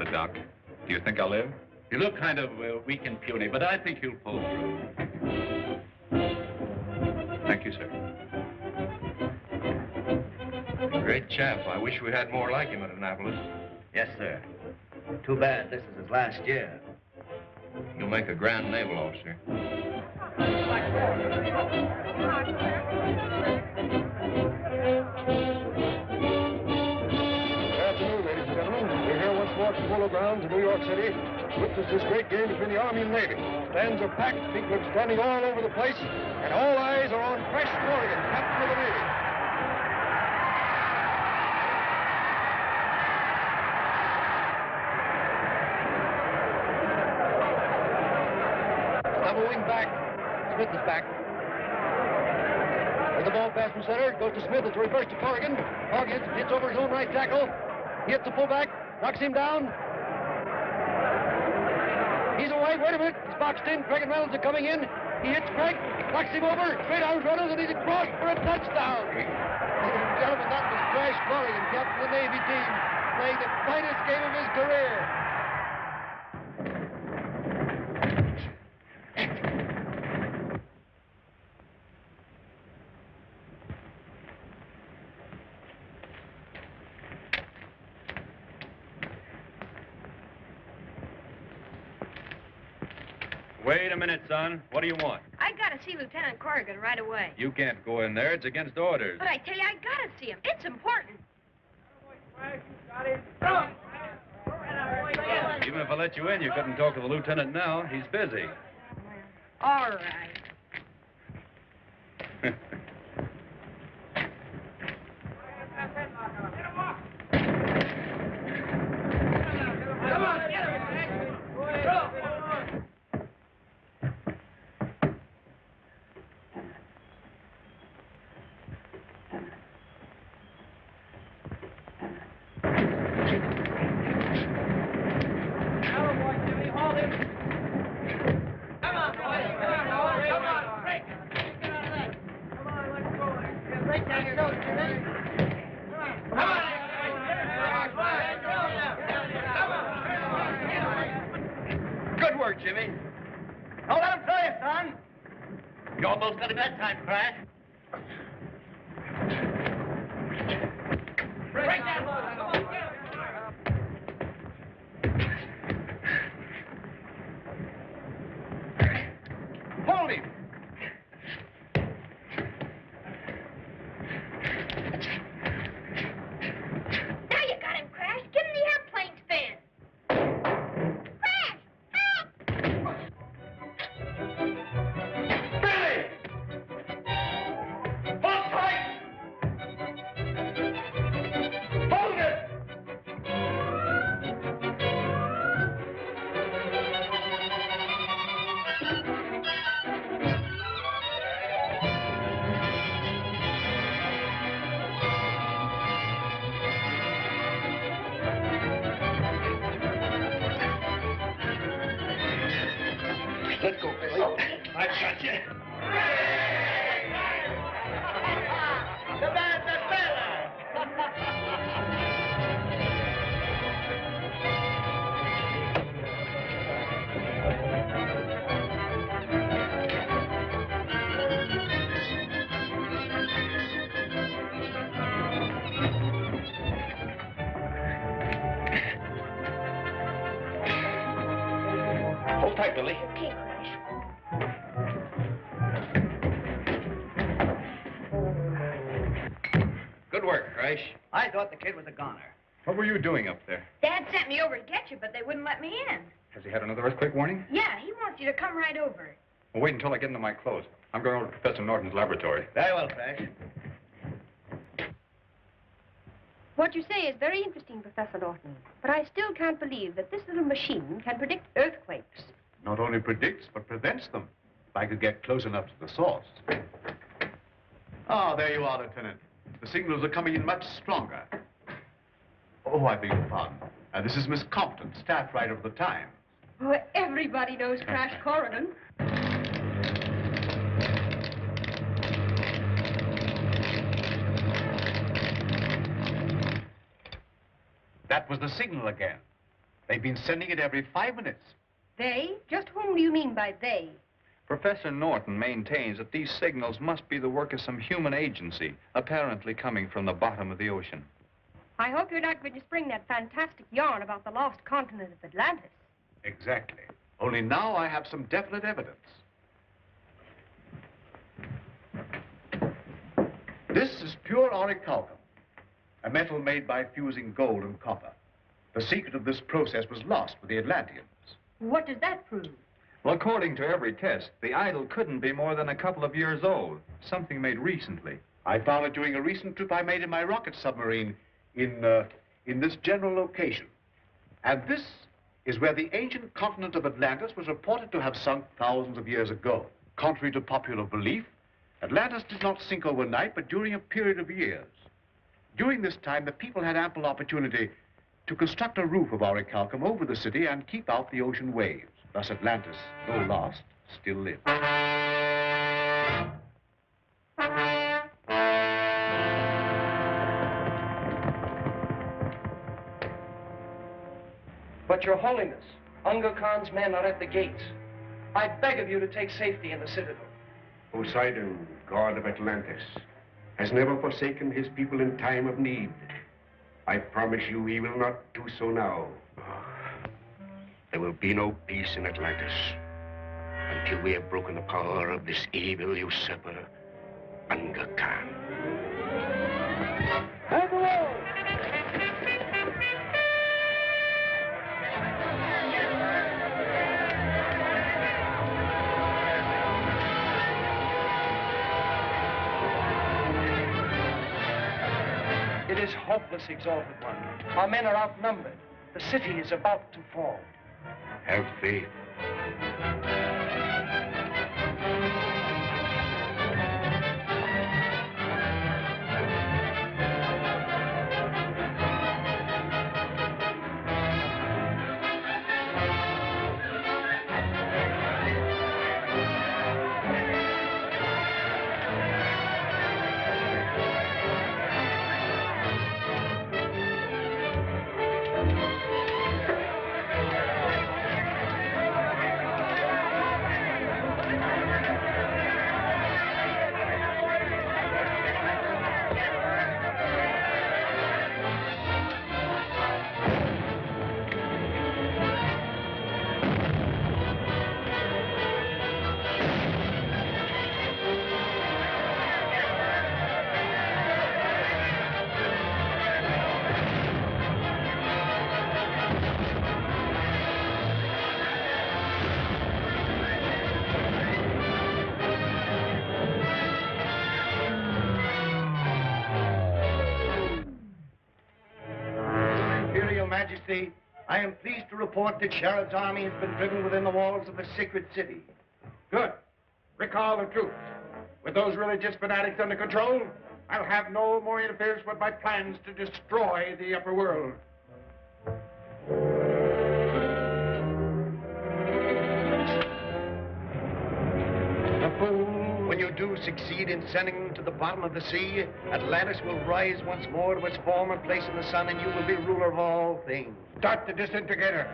about it, Doc. Do you think I'll live? You look kind of weak and puny, but I think you'll pull through. Thank you, sir. Great chap. I wish we had more like him at Annapolis. Yes, sir. Too bad this is his last year. You'll make a grand naval officer. The polo grounds in New York City witness this great game between the Army and Navy. Stands are packed, people are standing all over the place, and all eyes are on fresh Corrigan, captain of the Navy. Double wing back. Smith is back. With the ball pass from center, goes to Smith. It's a reverse to Corrigan. Corrigan hits over his own right tackle. He hits the fullback. Knocks him down. He's away. Wait a minute. He's boxed in. Craig and Reynolds are coming in. He hits Craig. Knocks him over. Straight out Reynolds, and he's across for a touchdown. Ladies and gentlemen, that was Crash Corrigan, captain of the Navy team, playing the finest game of his career. Wait a minute, son. What do you want? I gotta see Lieutenant Corrigan right away. You can't go in there. It's against orders. But I tell you, I gotta see him. It's important. Even if I let you in, you couldn't talk to the lieutenant now. He's busy. All right. Come on, get him! Good work, Jimmy. Don't let him tell you, son. You almost got him that time, Crash. Break that load. Come on, get him. Hold him. Now you got him, Crash. Give him the airplane spin. Crash! Help! Billy! Hold tight! Hold it! Let go, Billy. I got you. The bad, the better. Hold tight, Billy. Okay, Crash. Good work, Crash. I thought the kid was a goner. What were you doing up there? Dad sent me over to get you, but they wouldn't let me in. Has he had another earthquake warning? Yeah, he wants you to come right over. Well, wait until I get into my clothes. I'm going over to Professor Norton's laboratory. Very well, Crash. What you say is very interesting, Professor Norton, but I still can't believe that this little machine can predict earthquakes. Not only predicts, but prevents them. If I could get close enough to the source. Ah, there you are, Lieutenant. The signals are coming in much stronger. Oh, I beg your pardon. This is Miss Compton, staff writer of the Times. Oh, everybody knows Crash Corrigan. That was the signal again. They've been sending it every 5 minutes. They? Just whom do you mean by they? Professor Norton maintains that these signals must be the work of some human agency, apparently coming from the bottom of the ocean. I hope you're not going to spring that fantastic yarn about the lost continent of Atlantis. Exactly. Only now I have some definite evidence. This is pure orichalcum, a metal made by fusing gold and copper. The secret of this process was lost with the Atlanteans. What does that prove? Well, according to every test, the idol couldn't be more than a couple of years old, something made recently. I found it during a recent trip I made in my rocket submarine in this general location. And this is where the ancient continent of Atlantis was reported to have sunk thousands of years ago. Contrary to popular belief, Atlantis did not sink overnight, but during a period of years. During this time, the people had ample opportunity to construct a roof of orichalcum over the city and keep out the ocean waves. Thus Atlantis, though lost, still lived. But Your Holiness, Unga Khan's men are at the gates. I beg of you to take safety in the citadel. Poseidon, god of Atlantis, has never forsaken his people in time of need. I promise you he will not do so now. There will be no peace in Atlantis until we have broken the power of this evil usurper, Unga Khan. It is hopeless, Exalted One. Our men are outnumbered. The city is about to fall. Have faith. Majesty, I am pleased to report that Sharad's army has been driven within the walls of the sacred city. Good. Recall the troops. With those religious fanatics under control, I'll have no more interference with my plans to destroy the upper world. A fool. When you do succeed in sending them to the bottom of the sea, Atlantis will rise once more to its former place in the sun, and you will be ruler of all things. Start the disintegrator.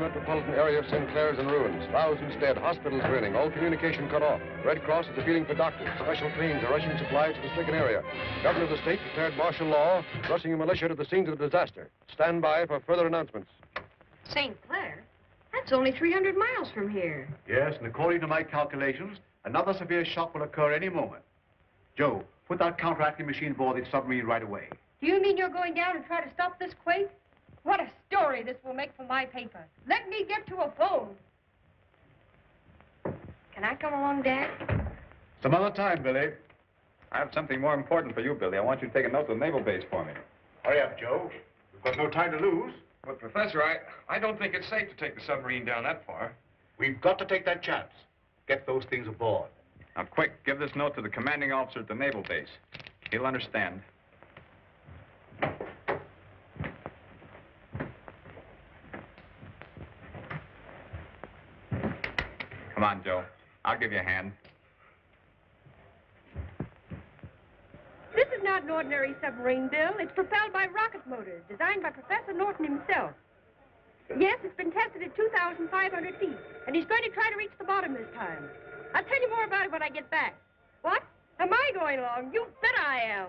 Metropolitan area of Sinclair's in ruins. Thousands dead, hospitals draining, all communication cut off. Red Cross is appealing for doctors. Special trains are rushing supplies to the stricken area. Governor of the state declared martial law, rushing a militia to the scene of the disaster. Stand by for further announcements. St. Clair? That's only 300 miles from here. Yes, and according to my calculations, another severe shock will occur any moment. Joe, put that counteracting machine aboard the submarine right away. Do you mean you're going down and try to stop this quake? What a story this will make for my paper. Let me get to a phone. Can I come along, Dad? Some other time, Billy. I have something more important for you, Billy. I want you to take a note to the naval base for me. Hurry up, Joe. We've got no time to lose. But, Professor, I don't think it's safe to take the submarine down that far. We've got to take that chance. Get those things aboard. Now, quick, give this note to the commanding officer at the naval base. He'll understand. Come on, Joe. I'll give you a hand. This is not an ordinary submarine, Bill. It's propelled by rocket motors, designed by Professor Norton himself. Yes, it's been tested at 2,500 feet, and he's going to try to reach the bottom this time. I'll tell you more about it when I get back. What? Am I going along? You bet I am.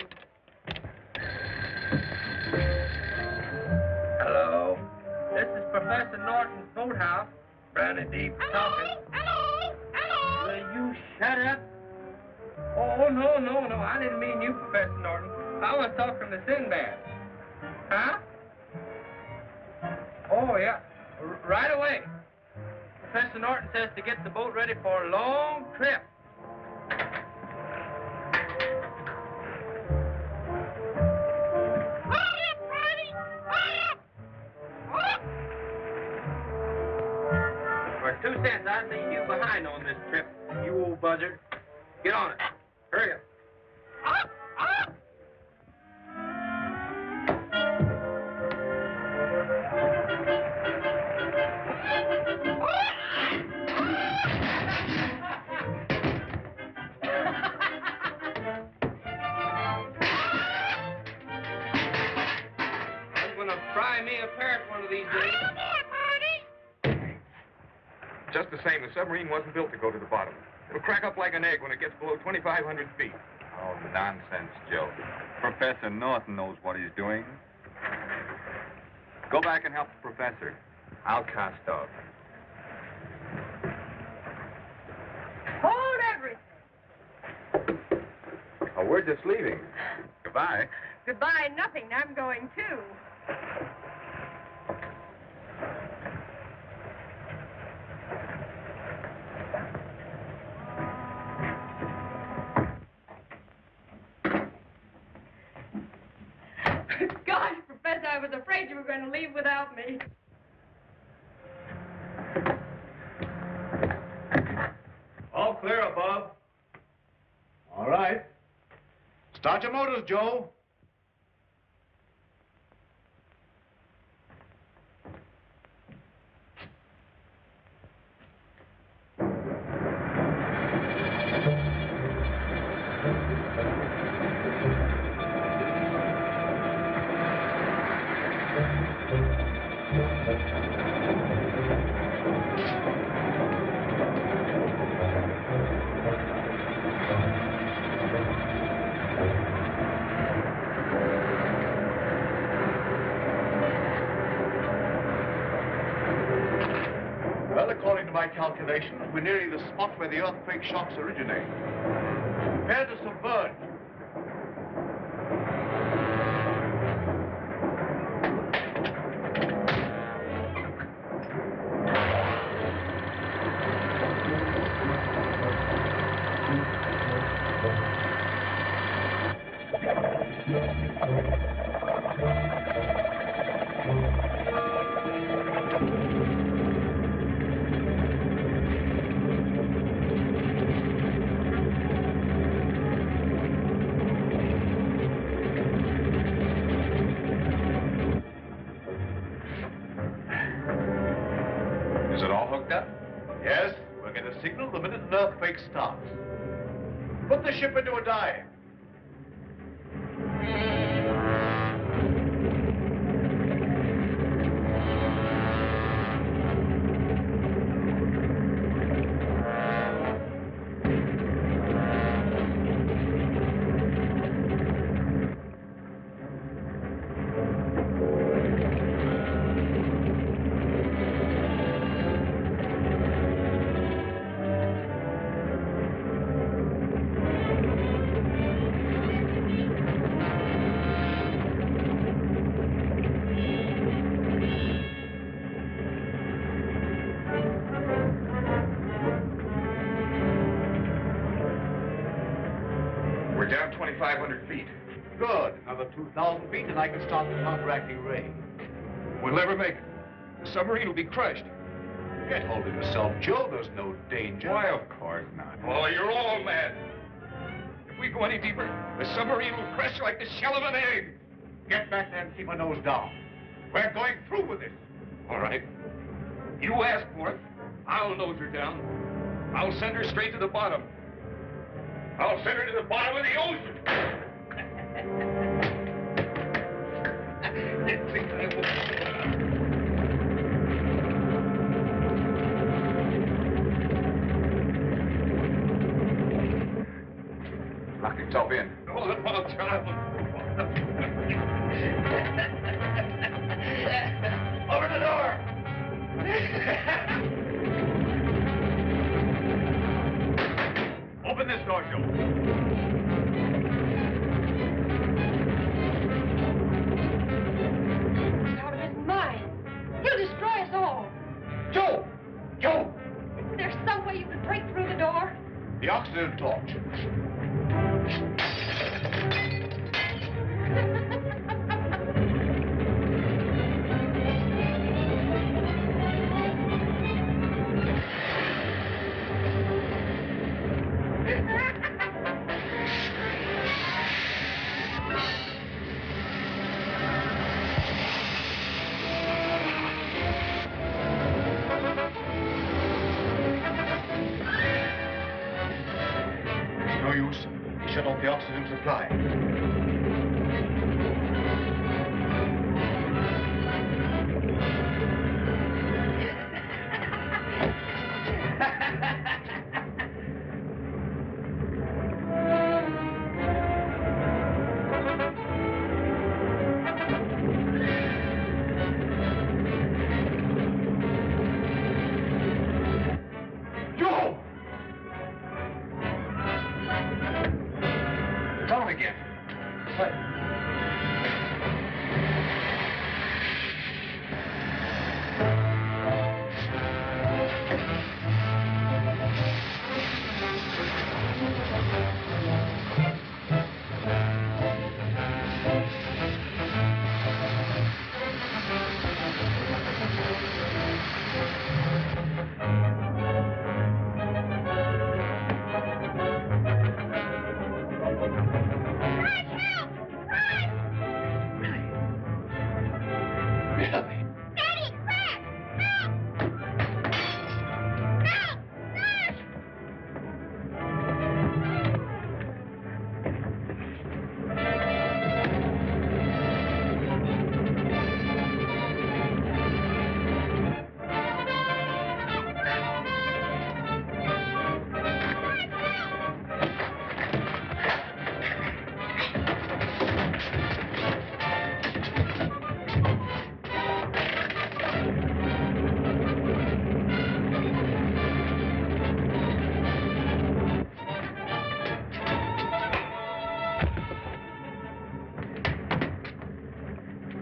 Hello. This is Professor Norton's boathouse. Brownie Deep talking. Hello! Hello! Will you shut up? Oh, no. I didn't mean you, Professor Norton. I was talking to Sinbad. Huh? Oh, yeah. Right away. Professor Norton says to get the boat ready for a long trip. Hurry up, Friday! Hurry up! For 2 cents, I'd leave you behind on this trip, you old buzzard. Get on it. Hurry up. I'm gonna fry me a parrot one of these days. Just the same, the submarine wasn't built to go to the bottom. It'll crack up like an egg when it gets below 2,500 feet. Oh, nonsense, Joe. Professor Norton knows what he's doing. Go back and help the professor. I'll cast off. Hold everything. Oh, we're just leaving. Goodbye. Goodbye, nothing. I'm going too. Gosh, Professor, I was afraid you were going to leave without me. All clear above. All right. Start your motors, Joe. Well, according to my calculations, we're nearing the spot where the earthquake shocks originate. Prepare to submerge. Is it all hooked up? Yes, we'll get a signal the minute an earthquake starts. Put the ship into a dive. 2,500 feet. Good. Another 2,000 feet and I can start the counteracting ray. We'll never make it. The submarine will be crushed. Get hold of yourself, Joe. There's no danger. Why, of course not. Oh, you're all mad. If we go any deeper, the submarine will crash like the shell of an egg. Get back there and keep a nose down. We're going through with this. All right. You ask for it. I'll nose her down. I'll send her straight to the bottom. I'll send her to the bottom of the ocean. Lock yourself in. Hold it, I'll try. Over the door! Open this door, Joe. He's out of his mind. He'll destroy us all. Joe! Joe! Isn't there some way you can break through the door? The oxygen torch. No use. Shut off the oxygen supply.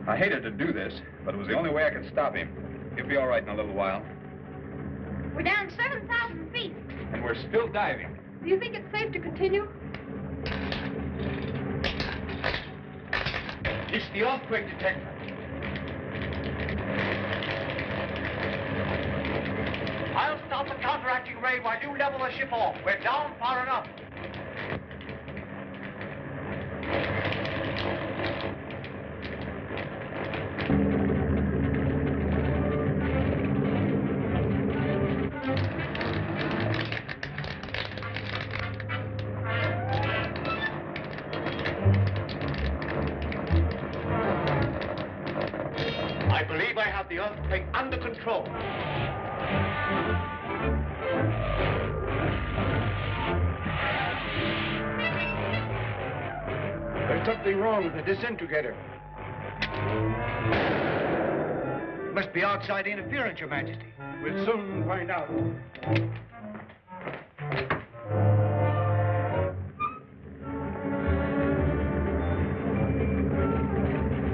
I hated to do this, but it was the only way I could stop him. He'll be all right in a little while. We're down 7,000 feet. And we're still diving. Do you think it's safe to continue? It's the earthquake detector. I'll stop the counteracting ray while you level the ship off. We're down far enough. I believe I have the earthquake under control. There's something wrong with the disintegrator. Must be outside interference, Your Majesty. We'll soon find out.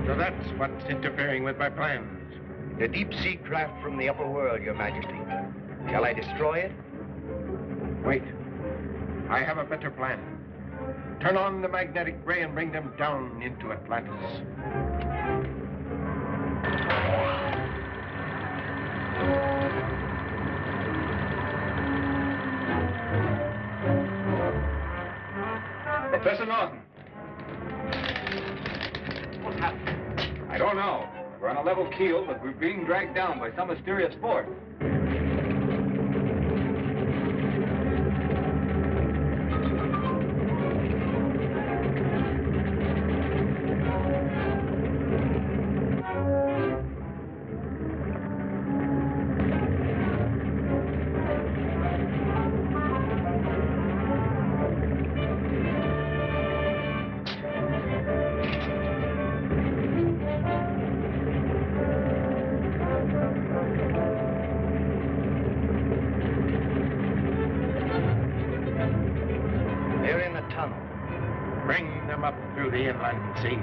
So that's what's interfering with my plans. The deep-sea craft from the upper world, Your Majesty. Shall I destroy it? Wait. I have a better plan. Turn on the magnetic ray and bring them down into Atlantis. Professor Norton. What's happening? I don't know. We're on a level keel, but we're being dragged down by some mysterious force. Through the inland sea.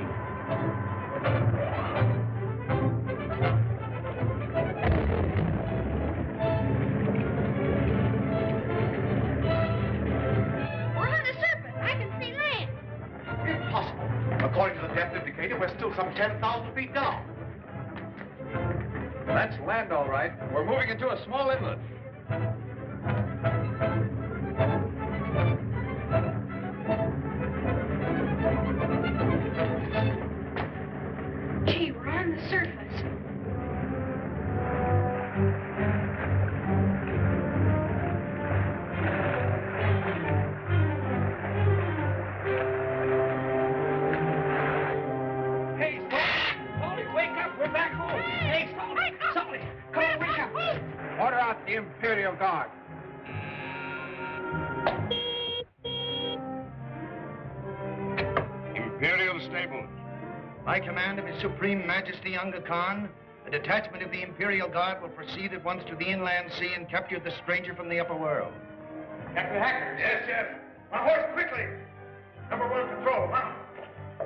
We're on the surface. I can see land. Impossible. According to the depth indicator, we're still some 10,000 feet down. That's land, all right. We're moving into a small inlet. Gee, we're on the surface. Hey, Salty, wake up. We're back home. Hey, Salty, come on, wake up. Order out the Imperial Guard. Imperial Stables. By command of His Supreme Majesty Unga Khan, a detachment of the Imperial Guard will proceed at once to the inland sea and capture the stranger from the upper world. Captain Hacker. Yes, yes. My horse, quickly. Number 1 patrol, huh?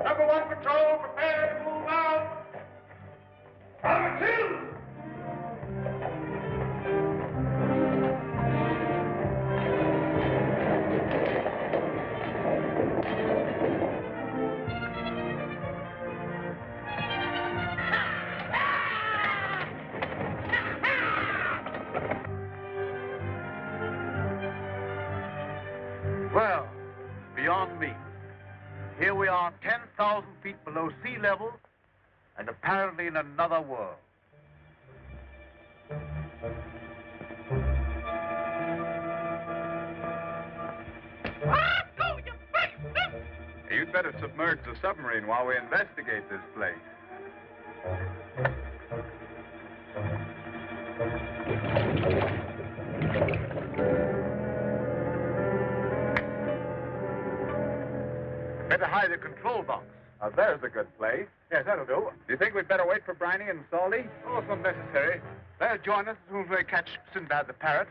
Number 1 patrol, prepare to move out. Number 2. Well, beyond me. Here we are 10,000 feet below sea level and apparently in another world. You'd better submerge the submarine while we investigate this place. Better hide the control box. Now, there's a good place. Yes, that'll do. Do you think we'd better wait for Briny and Salty? Oh, it's not necessary. They'll join us as soon as we catch Sinbad the parrot.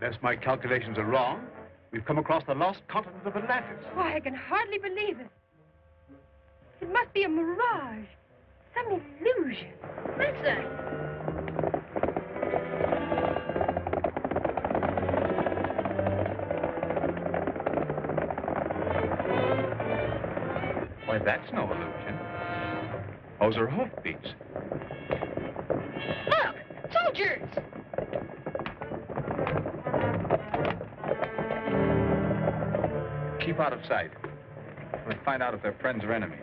Unless my calculations are wrong, we've come across the lost continent of Atlantis. Why, I can hardly believe it. It must be a mirage, some illusion. Listen. Why, that's no illusion. Those are hoofbeats. Look, soldiers. Keep out of sight. We'll find out if they're friends or enemies.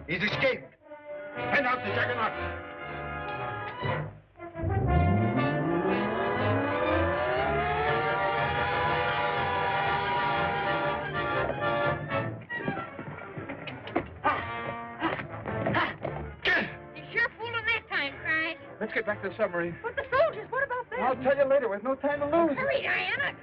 He's escaped. Send out the juggernaut. You sure fooled him that time, Crash. Let's get back to the submarine. But the soldiers, what about them? I'll tell you later. We've no time to lose. Hurry, Diana.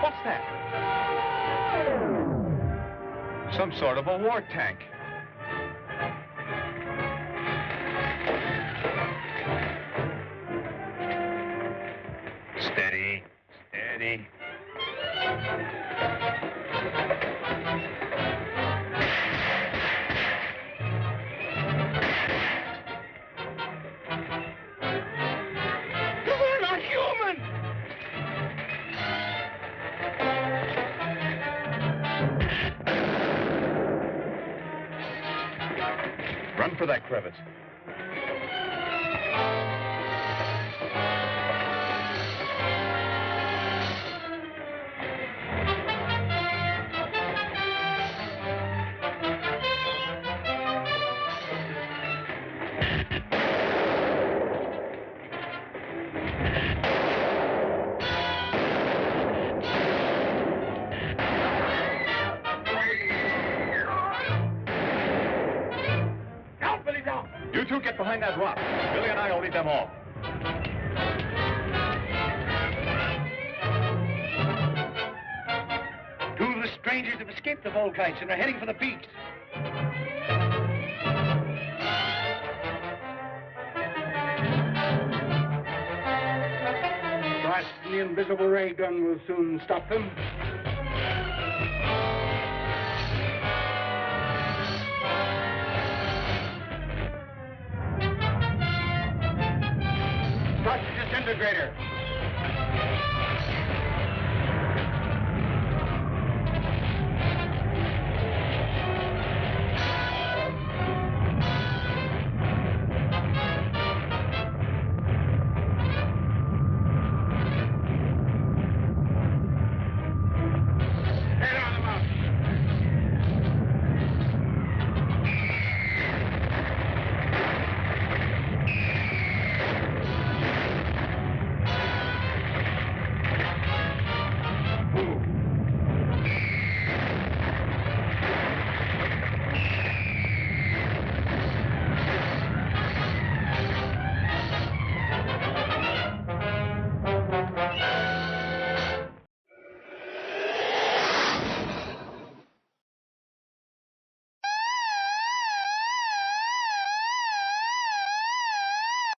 What's that? Some sort of a war tank. Steady, steady. You're not human! Run for that crevice. You two get behind that rock. Billy and I will lead them off. Two of the strangers have escaped the Volkites and are heading for the peaks. Perhaps the invisible ray gun will soon stop them. Start the disintegrator.